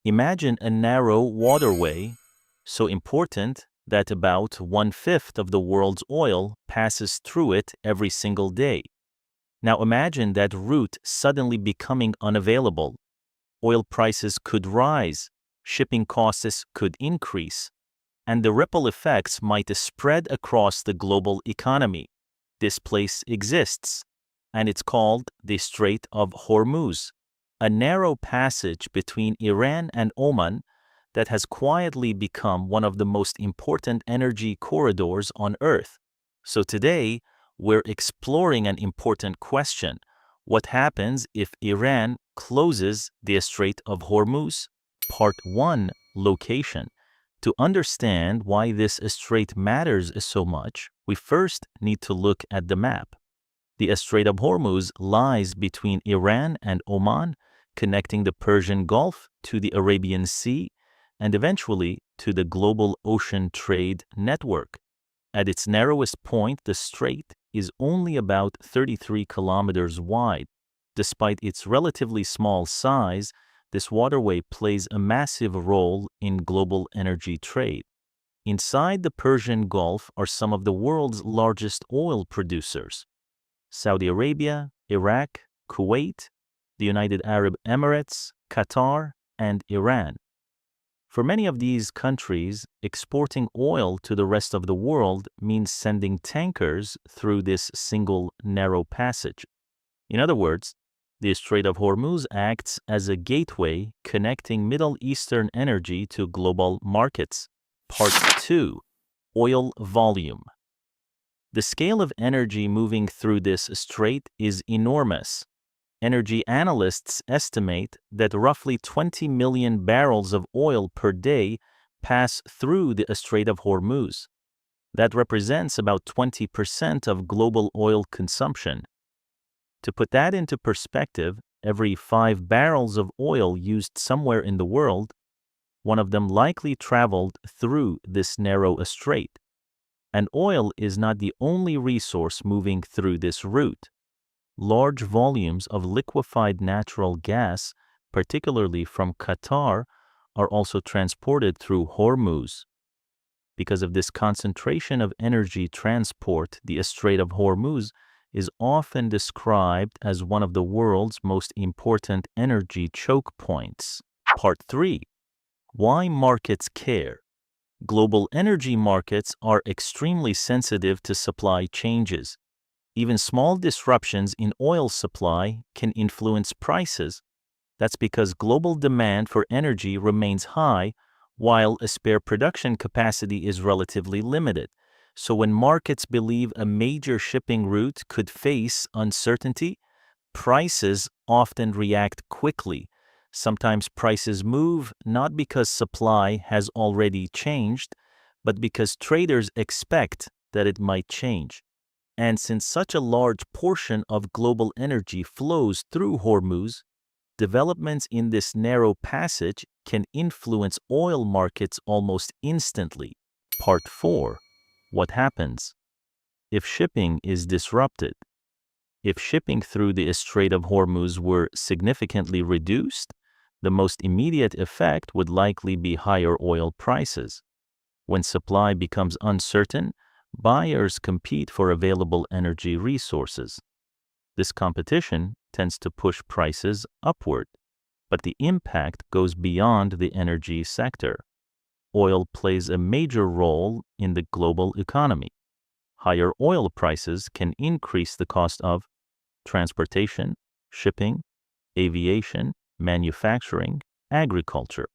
Imagine a narrow waterway, so important that about one-fifth of the world's oil passes through it every single day. Now imagine that route suddenly becoming unavailable. Oil prices could rise, shipping costs could increase, and the ripple effects might spread across the global economy. This place exists, and it's called the Strait of Hormuz, a narrow passage between Iran and Oman that has quietly become one of the most important energy corridors on Earth. So today, we're exploring an important question. What happens if Iran closes the Strait of Hormuz? Part 1, Location. To understand why this strait matters so much, we first need to look at the map. The Strait of Hormuz lies between Iran and Oman, connecting the Persian Gulf to the Arabian Sea and eventually to the global ocean trade network. At its narrowest point, the strait is only about 33 kilometers wide. Despite its relatively small size, this waterway plays a massive role in global energy trade. Inside the Persian Gulf are some of the world's largest oil producers: Saudi Arabia, Iraq, Kuwait, the United Arab Emirates, Qatar, and Iran. For many of these countries, exporting oil to the rest of the world means sending tankers through this single narrow passage. In other words, the Strait of Hormuz acts as a gateway connecting Middle Eastern energy to global markets. Part 2, Oil Volume. The scale of energy moving through this strait is enormous. Energy analysts estimate that roughly 20 million barrels of oil per day pass through the Strait of Hormuz. That represents about 20% of global oil consumption. To put that into perspective, every 5 barrels of oil used somewhere in the world, one of them likely traveled through this narrow strait. And oil is not the only resource moving through this route. Large volumes of liquefied natural gas, particularly from Qatar, are also transported through Hormuz. Because of this concentration of energy transport, the Strait of Hormuz is often described as one of the world's most important energy choke points. Part 3. Why markets care. Global energy markets are extremely sensitive to supply changes. Even small disruptions in oil supply can influence prices. That's because global demand for energy remains high, while a spare production capacity is relatively limited. So when markets believe a major shipping route could face uncertainty, prices often react quickly. Sometimes prices move not because supply has already changed, but because traders expect that it might change. And since such a large portion of global energy flows through Hormuz, developments in this narrow passage can influence oil markets almost instantly. Part 4. What happens if shipping is disrupted? If shipping through the Strait of Hormuz were significantly reduced, the most immediate effect would likely be higher oil prices. When supply becomes uncertain, buyers compete for available energy resources. This competition tends to push prices upward, but the impact goes beyond the energy sector. Oil plays a major role in the global economy. Higher oil prices can increase the cost of transportation, shipping, aviation, manufacturing, agriculture.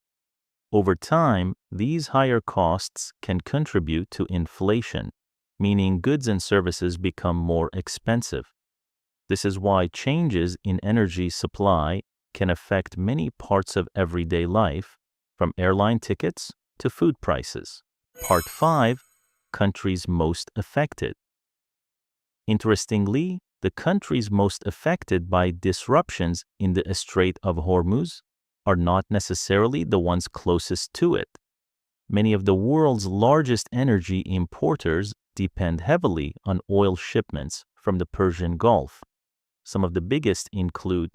Over time, these higher costs can contribute to inflation, meaning goods and services become more expensive. This is why changes in energy supply can affect many parts of everyday life, from airline tickets to food prices. Part 5. Countries most affected. Interestingly, the countries most affected by disruptions in the Strait of Hormuz are not necessarily the ones closest to it. Many of the world's largest energy importers depend heavily on oil shipments from the Persian Gulf. Some of the biggest include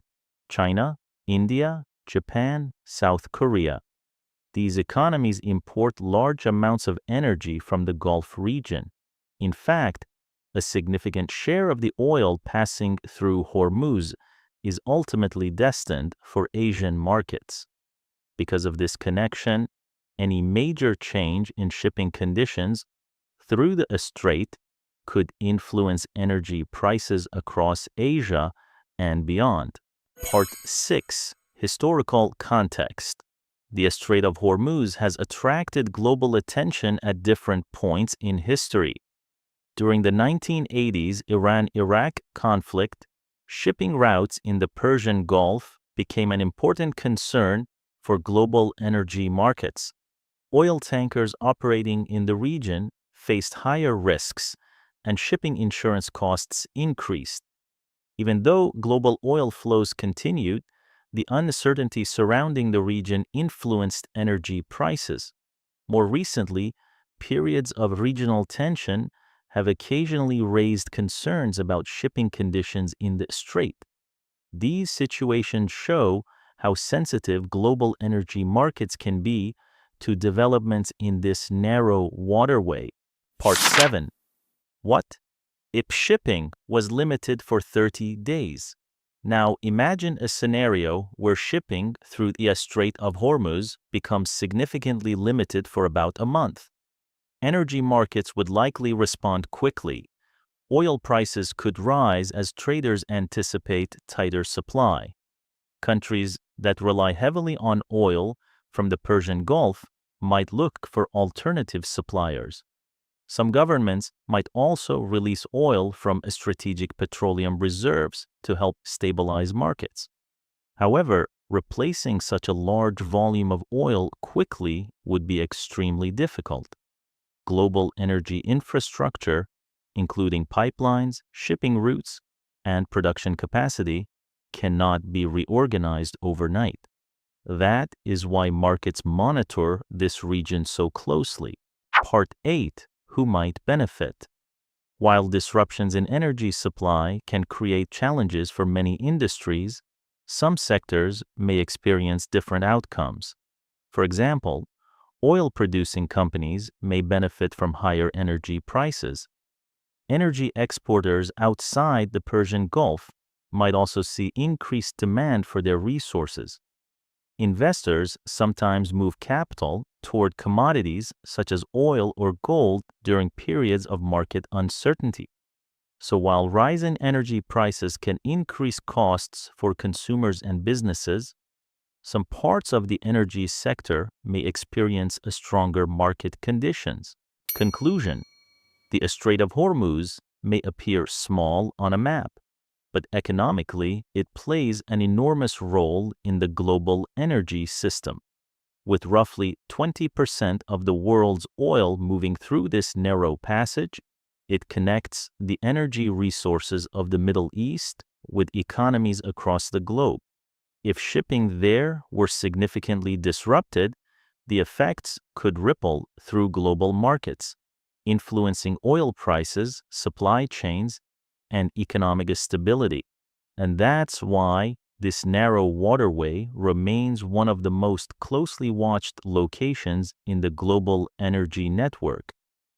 China, India, Japan, South Korea. These economies import large amounts of energy from the Gulf region. In fact, a significant share of the oil passing through Hormuz is ultimately destined for Asian markets. Because of this connection, any major change in shipping conditions through the strait could influence energy prices across Asia and beyond. Part 6. Historical context. The Strait of Hormuz has attracted global attention at different points in history. During the 1980s Iran-Iraq conflict, shipping routes in the Persian Gulf became an important concern for global energy markets. Oil tankers operating in the region faced higher risks, and shipping insurance costs increased. Even though global oil flows continued, the uncertainty surrounding the region influenced energy prices. More recently, periods of regional tension have occasionally raised concerns about shipping conditions in the strait. These situations show how sensitive global energy markets can be to developments in this narrow waterway. Part 7. What if shipping was limited for 30 days? Now imagine a scenario where shipping through the Strait of Hormuz becomes significantly limited for about a month. Energy markets would likely respond quickly. Oil prices could rise as traders anticipate tighter supply. Countries that rely heavily on oil from the Persian Gulf might look for alternative suppliers. Some governments might also release oil from strategic petroleum reserves to help stabilize markets. However, replacing such a large volume of oil quickly would be extremely difficult. Global energy infrastructure, including pipelines, shipping routes, and production capacity, cannot be reorganized overnight. That is why markets monitor this region so closely. Part 8. Who might benefit? While disruptions in energy supply can create challenges for many industries, some sectors may experience different outcomes. For example, oil-producing companies may benefit from higher energy prices. Energy exporters outside the Persian Gulf might also see increased demand for their resources. Investors sometimes move capital toward commodities such as oil or gold during periods of market uncertainty. So while rising energy prices can increase costs for consumers and businesses, some parts of the energy sector may experience a stronger market conditions. Conclusion: the Strait of Hormuz may appear small on a map, but economically it plays an enormous role in the global energy system. With roughly 20% of the world's oil moving through this narrow passage, it connects the energy resources of the Middle East with economies across the globe. If shipping there were significantly disrupted, the effects could ripple through global markets, influencing oil prices, supply chains, and economic stability. And that's why this narrow waterway remains one of the most closely watched locations in the global energy network,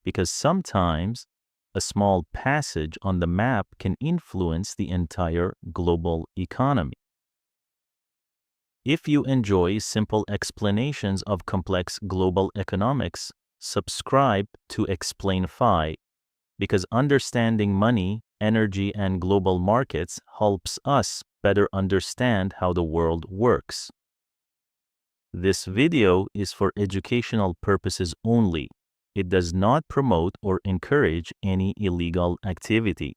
because sometimes a small passage on the map can influence the entire global economy. If you enjoy simple explanations of complex global economics, subscribe to Explain-Fi, because understanding money, energy, and global markets helps us better understand how the world works. This video is for educational purposes only. It does not promote or encourage any illegal activity.